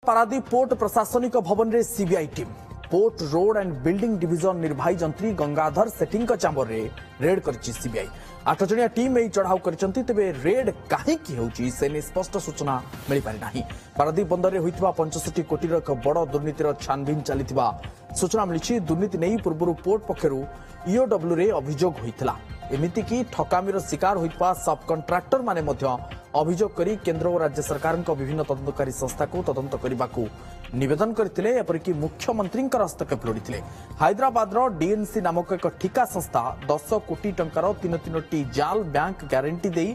Paradip port प्रशासनिक भवन रे CBI team port road and building division निर्वाही जंत्री गंगाधर सेठी चैम्बर रे रेड करछि सीबीआई 8 जणिया टीम एही चढ़ाऊ करछंती तेबे रेड काहेकि होउछि से स्पष्ट सूचना मिल पारि नाही। पारादीप बंदर रे होइतबा 65 कोटी एक बड़ दुर्नीतिर छानबीन चलितबा सूचना मिलिछि। दुर्नीति नै पूर्वरु पोर्ट पक्षरु ईओडब्ल्यू रे अभियोग होइतला। एमिति की ठकामीर शिकार होइतबा सब कॉन्ट्रैक्टर माने मध्य अभियोग करी केंद्र और राज्य सरकार विभिन्न तदंतकारी संस्था को तदंत करने निवेदन करथिले। एपरिकी मुख्यमंत्री हस्तक्षेप लोड़ीथिले। हैदराबाद डीएनसी नामक एक ठिका संस्था 10 कोटी टंकार 3 जाल बैंक ग्यारंटी दे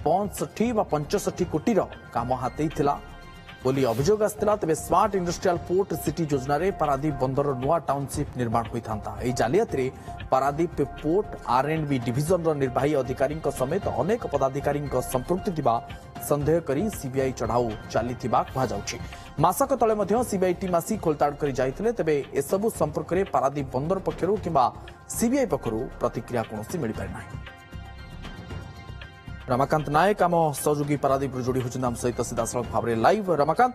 65 कोटी काम हाथेइथिला बोली अभियोग आसला। तेज स्मार्ट इंडस्ट्रियल पोर्ट सिटी योजना रे पारादीप बंदर नुआ टाउनशिप निर्माण होता। यह जालियाती पारादीप पोर्ट आर&बी डिविजन निर्वाही अधिकारी समेत अनेक पदाधिकारी संपृक्ति थिबा संदेह करी सीबीआई चढ़ाऊ चली मासक तले सीबीआई टीम आसी खोलताड़ कर जाइथिले। तेबे एसबु संपर्क में पारादीप बंदर पक्षरु किंबा सीबीआई पक्षरु प्रतिक्रिया कोनोसी मिल पारि नाही। रमाकांत नायक आम सहयोगी पारादीप जोड़ी होती आम सहित सीधासल भाव में लाइव। रमाकांत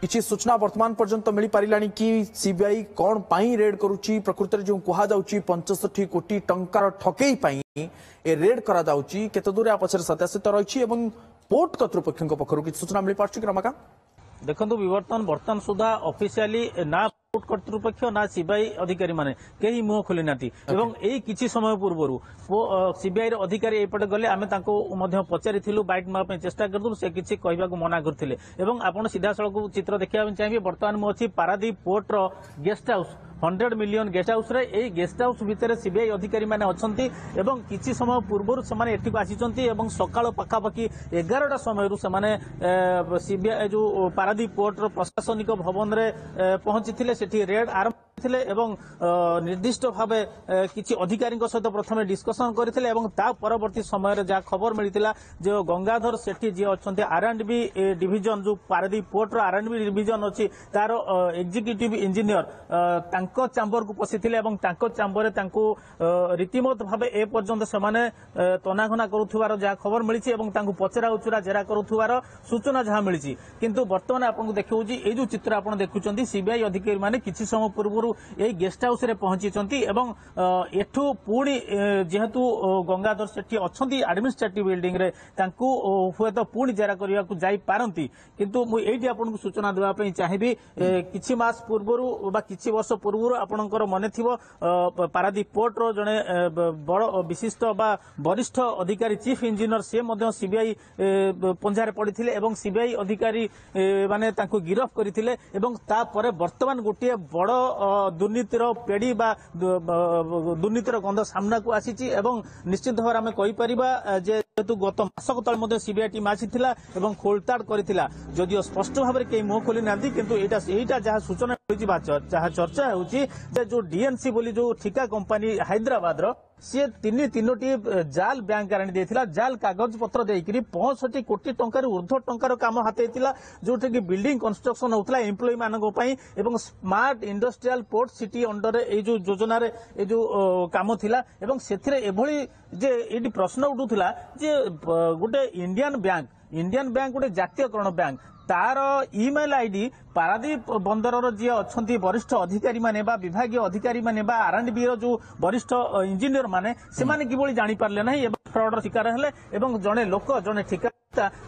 किसी सूचना वर्तमान पर्यंत मिल पारा कि सीबीआई कौन पाई रेड करुच्ची प्रकृत जो कहुच्ची 65 कोटी टंकार ठकई ए रेड करा जाउची केते दूर पछर सत्यासित रही पोर्ट कर्तृपक्ष पक्षर किसी सूचना मिल पार्छ कि रमाकांत? देखो बर्तमान सुधा ऑफिशियली ना पोर्ट कर्तृपक्ष ना सीबीआई अधिकारी माने कहीं मुह खोली नाती एवं एई किछि समय पूर्व सीबीआई अधिकारी एपटे गले आमे तांको मध्य पचारिथिलु बाइट मार पे चेष्टा करदु से किछि कहबा को मना करथिले। एवं आपण सीधा सड़क चित्र देखिया चाहिए बर्तमान मु अछि पारादीप पोर्ट रो guest house 100 million guest house रे ए गेस्ट हाउस भितर सीबीआई अधिकारी माने अछंती एवं किछि समय पूर्व से एठी को आसीचंती एवं सकाळ पाखापाखि 11टा समय से सीबीआई जो पारादीप पोर्ट रो प्रशासनिक भवन रे पहुंचीथिले सेठी रेड आरंभ थिले एवं निर्दिष्ट भावे किछि अधिकारी सहित प्रथमे डिस्कसन करथिले एवं ता परवर्ती समय जा खबर मिलितिला जो गंगाधर सेठी जे अछंती आर&बी डिविजन जो पारादीप पोर्ट रो आर&बी डिविजन अछि तार एग्जीक्यूटिव इंजीनियर तांको चैम्बर को पसिथिले एवं तांको चैम्बर रे तांको रीतिमत भावे ए पर्यंत सेमाने तनाघना करूथुवार जा खबर मिलिछि एवं तांको पचरा उचरा जेरा करूथुवार सूचना जहा मिलिछि। किंतु वर्तमान आपन देखौछि ए जो चित्र आपन देखुचंती सीबीआई अधिकारी माने किछि समय पूर्व ए गेस्ट हाउस रे पहुंची एवं एठू पुणी जेहेतु गंगाधर सेठी अच्छी एडमिनिस्ट्रेटिव बिल्डिंग रे तांकु हुए तो पुणी जेरा करने को जाई पारंती। किंतु मु एठी आपनको सूचना देबा पई चाहिबी किछि मास पूर्वरु बा किछि वर्ष पूर्वरु आपनकर मने थिबो पारादीप पोर्ट रो जने बड़ विशिष्ट बा वरिष्ठ अधिकारी चीफ इंजीनियर से मध्य सीबीआई पंजारे पड़िथिले एवं सीबीआई अधिकारी माने तांकु गिरफ करथिले एवं ता परे वर्तमान गोटे बड़ दुर्नीतिर पेड़ी बा दुर्नीतिर गंध सामना को आसी एवं निश्चित भाव में कहीपर जेहेतु गत मासक तले सीबीआई टीम आसीथिला एवं खोलताड़ करथिला जदियो स्पष्ट भाव में कहीं मुह खोली नांदी किंतु एटा जहाँ सूचना जहाँ चर्चा होउची जो डीएनसी बोली जो ठिका कंपनी हैदराबाद रो सी तीनोटी जाल बैंक गारंटी देथिला जाल कागज पत्र देकरी 65 कोटी टंकार ऊर्ध्व टंकार काम हाथेइतिला जोटे कि बिल्डिंग कंस्ट्रक्शन होतला एम्प्लॉय मानको पई एवं smart industrial port city under ए जो योजना रे ए जो काम थिला एवं सेथिरे एभली जे एडी प्रश्न उठुथिला जे गोटे इंडियन बैंक गोटे जातीयकरण बैंक तार ईमेल आईडी पारादीप बंदर जी अच्छा वरिष्ठ अधिकारी माने बा विभागीय अधिकारी माने बा आर&बी जो वरिष्ठ इंजीनियर माने से माने किभली जानि पारले नाही एवं फ्रॉड शिकार हेले एवं जने लोक जने ठिका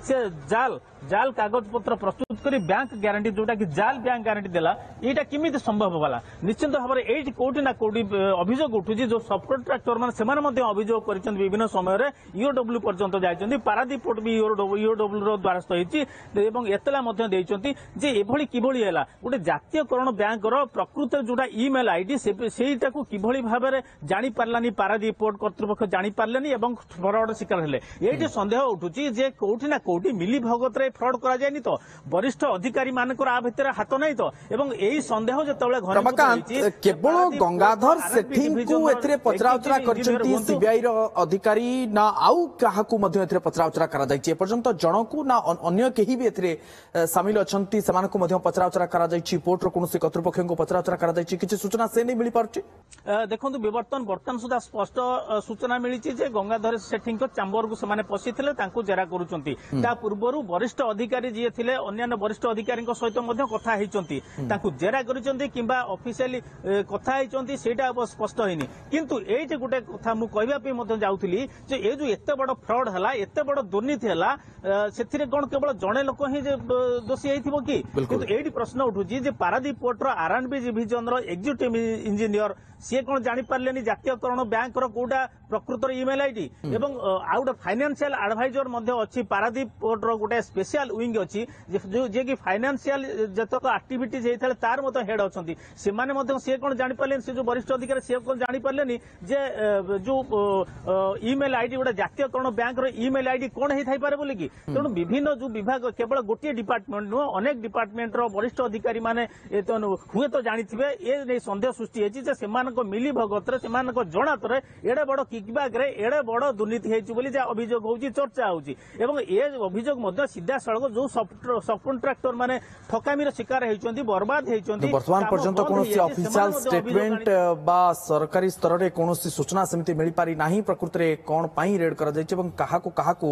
से जाल कागज पत्र प्रस्तुत करी बैंक ग्यारंटी जोटा कि जाल बैंक ग्यारंटी देला एटा किमिति संभव वाला निश्चित भाव में एटी कोटी ना कोटी अभियोग उठुची जो सब कॉन्ट्रैक्टर माने सेमाने मध्ये अभियोग करिसंत विभिन्न समय रे ईओडब्ल्यू पर्यंत जाइचंती पारादीप पोर्ट भी ईओडब्ल्यू रो द्वारस्थ होईची एवं एतला मध्ये देइचंती जे एभली किभली हैला गोटे जातीयकरण बैंक रो प्रकृत जोटा ईमेल आईडी सेटा को किभली भाव में जानि पारलानी पारादीप पोर्ट कर्तृपक्ष जानि पारलेनी एवं फ्रॉड शिकार हेले एटी संदेह उठुची जे कोठी ना कोठी मिली भगत फ्रॉड करा जायनी तो वरिष्ठ अधिकारी मानकर आ भितर हाथ नहीं तो एवं एही संदेह जतबेले घरे केवल गंगाधर सेठी को एथरे पचराउचरा करचंती सीबीआई रो अधिकारी ना आउ काहाकू मध्ये एथरे पचराउचरा करा जायछि एपर्यंत जनकू ना अन्य केही भी एथरे शामिल अछंती समानकू मध्ये पचराउचरा करा जायछि पोर्ट रो कोनोसी कर्तृपक्ष को पचराउचरा करा जायछि किछि सूचना से नै मिली पारछि देखंतु वर्तमान सुधा स्पष्ट सूचना मिली जे गंगाधर सेठी चैम्बर को से पशिथिले जेरा करुचंती କରିଛନ୍ତି ତା ପୂର୍ବରୁ ବରିଷ୍ଠ ଅଧିକାରୀ ଯିଏ ଥିଲେ ଅନ୍ୟାନ୍ୟ ବରିଷ୍ଠ ଅଧିକାରୀଙ୍କ ସହିତ ମଧ୍ୟ କଥା ହେଇଛନ୍ତି ତାଙ୍କୁ ଜେରା କରିଛନ୍ତି କିମ୍ବା ଅଫିସିଆଲି କଥା ହେଇଛନ୍ତି ସେଇଟା ସ୍ପଷ୍ଟ ହେଇନି କିନ୍ତୁ ଏଇଠି ଗୋଟେ କଥା ମୁଁ କହିବା ପାଇଁ ମଧ୍ୟ ଯାଉଥିଲି ଯେ ଏ ଯୋଉ ଏତେ ବଡ ଫ୍ରଡ ହେଲା ଏତେ ବଡ ଦୁର୍ନୀତି ହେଲା ସେଥିରେ କଣ କେବଳ ଜଣେ ଲୋକ ହିଁ ଦୋଷୀ ହେଇଥିବ କି କିନ୍ତୁ ଏଇଠି ପ୍ରଶ୍ନ ଉଠୁଛି ଯେ ପାରାଦୀପ ପୋର୍ଟର R&B ଡିଭିଜନର ଏକ୍ଜିକ୍ୟୁଟିଭ ଇଞ୍ଜିନିୟର ସିଏ କଣ ଜାଣିପାରିଲେନି ଜାତୀୟକରଣ ବ୍ୟାଙ୍କର କୋଉଟା ପ୍ରକୃତରେ ଇମେଲ ଆଇଡି ଏବଂ ଆଉ ଗୋଟେ ଫାଇନାନ୍ସିଆଲ ଆଡଭାଇଜର ମଧ୍ୟ ଅଛି ପାରାଦୀପ ପୋର୍ଟର ଗୋଟେ ସ୍ପେଶାଲ ୱିଙ୍ଗ ଅଛି ଯିଏକି ଫାଇନାନ୍ସିଆଲ ଯେତକ ଆକ୍ଟିଭିଟିଜ ହେଇଥାଏ ତାର ମଧ୍ୟ ହେଡ୍ ଅଛନ୍ତି ସେମାନେ ମଧ୍ୟ ସିଏ କଣ ଜାଣିପାରିଲେନି ସେ ଯୋଉ ବରିଷ୍ଠ ଅଧିକାରୀ ସିଏ କଣ ଜାଣିପାରିଲେନି ଯେ ଯୋଉ ଇମେଲ ଆଇଡି ଗୋଟେ ଜାତୀୟକରଣ ବ୍ୟାଙ୍କର ଇମେଲ ଆଇଡି କଣ ହେଇଥାଇପାରେ ବୋଲି କି ତେଣୁ ବିଭିନ୍ନ ଯୋଉ ବିଭାଗ କେବଳ ଗୋଟିଏ ଡିପାର୍ଟମେଣ୍ଟ ନୁହଁ ଅନେକ ଡିପାର୍ଟମେଣ୍ଟର ବରିଷ୍ଠ ଅଧିକାରୀ ମାନେ ହୁଏତ ଜାଣିଥିବେ ଏ ନେଇ ସନ୍ଦେହ ସୃଷ୍ଟି ହେଇଛି ଯେ ସେମାନଙ୍କ ମିଲି ଭଗତରେ ସେମାନଙ୍କ ଜଣାତରେ ଏଡେ ବଡ କିକବ୍ୟାକରେ ଏଡେ ବଡ ଦୁର୍ନୀତି ହେଇଛି ବୋଲି ଯାହା ଅଭିଯୋଗ ହଉଛି ଚର୍ଚ୍ଚା ହଉଛି ଏବଂ ଏ ଅଭିଯୋଗ ମଧ୍ୟ ସିଧାସଳଖ ଯୋଉ ସବ୍ କଣ୍ଟ୍ରାକ୍ଟର ମାନେ ଠକାମିର ଶିକାର ହେଇଛନ୍ତି ବର୍ବାଦ ହେଇଛନ୍ତି ବର୍ତ୍ତମାନ ପର୍ଯ୍ୟନ୍ତ କୌଣସି ଅଫିସିଆଲ ଷ୍ଟେଟମେଣ୍ଟ ବା ସରକାରୀ ସ୍ତରରେ କୌଣସି ସୂଚନା ସେମିତି ମିଳିପାରି ନାହିଁ ପ୍ରକୃତରେ କଣ ପାଇଁ ରେଡ୍ କରାଯାଇଛି ଏବଂ କାହାକୁ କାହାକୁ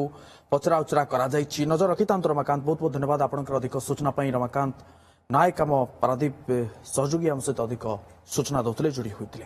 ପଚରା ଉଚରା କରାଯାଇଛି ନଜର ରଖିଥାନ୍ତୁ ରମାକାନ୍ତ ବହୁତ ବହୁତ ଧନ୍ୟବାଦ ଆପଣଙ୍କର ଅଧିକ ସୂଚନା ପାଇଁ ରମାକାନ୍ତ ନାୟକ ଆମ ପାରାଦୀପ ସହଯୋଗୀ ଆମ ସହିତ ଅଧିକ ସୂଚନା ଦେଉଥିଲେ ଯୋଡ଼ି ହୋଇଥିଲେ।